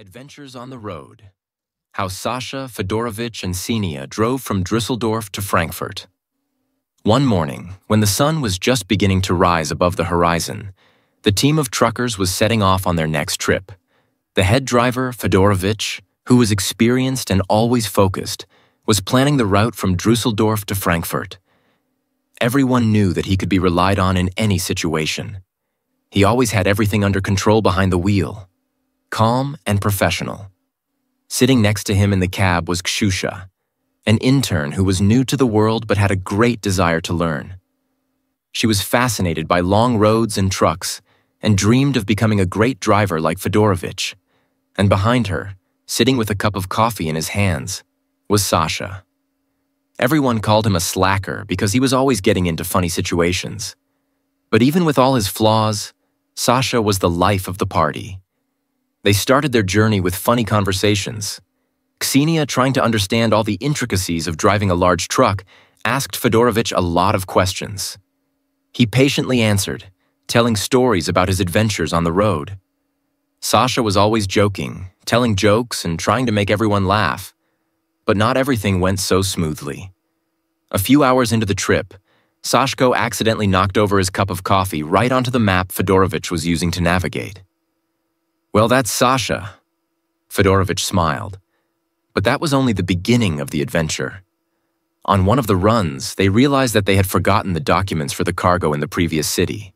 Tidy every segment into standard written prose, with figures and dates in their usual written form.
Adventures on the Road. How Sasha, Fedorovich, and Ksenia drove from Düsseldorf to Frankfurt. One morning, when the sun was just beginning to rise above the horizon, the team of truckers was setting off on their next trip. The head driver, Fedorovich, who was experienced and always focused, was planning the route from Düsseldorf to Frankfurt. Everyone knew that he could be relied on in any situation. He always had everything under control behind the wheel. Calm and professional. Sitting next to him in the cab was Kshusha, an intern who was new to the world but had a great desire to learn. She was fascinated by long roads and trucks and dreamed of becoming a great driver like Fedorovich. And behind her, sitting with a cup of coffee in his hands, was Sasha. Everyone called him a slacker because he was always getting into funny situations. But even with all his flaws, Sasha was the life of the party. They started their journey with funny conversations. Ksenia, trying to understand all the intricacies of driving a large truck, asked Fedorovich a lot of questions. He patiently answered, telling stories about his adventures on the road. Sasha was always joking, telling jokes and trying to make everyone laugh. But not everything went so smoothly. A few hours into the trip, Sashko accidentally knocked over his cup of coffee right onto the map Fedorovich was using to navigate. "Well, that's Sasha," Fedorovich smiled. But that was only the beginning of the adventure. On one of the runs, they realized that they had forgotten the documents for the cargo in the previous city.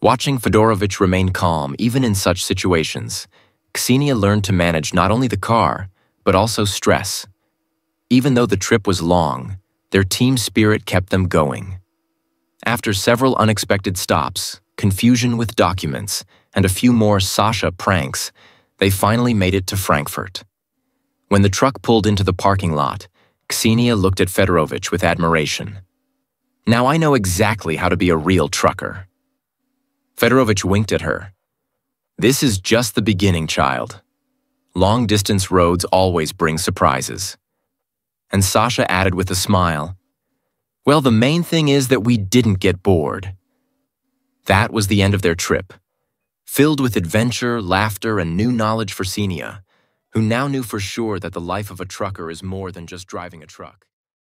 Watching Fedorovich remain calm even in such situations, Ksenia learned to manage not only the car, but also stress. Even though the trip was long, their team spirit kept them going. After several unexpected stops, confusion with documents, and a few more Sasha pranks, they finally made it to Frankfurt. When the truck pulled into the parking lot, Ksenia looked at Fedorovich with admiration. "Now I know exactly how to be a real trucker." Fedorovich winked at her. "This is just the beginning, child. Long-distance roads always bring surprises." And Sasha added with a smile, "Well, the main thing is that we didn't get bored." That was the end of their trip, filled with adventure, laughter, and new knowledge for Ksenia, who now knew for sure that the life of a trucker is more than just driving a truck.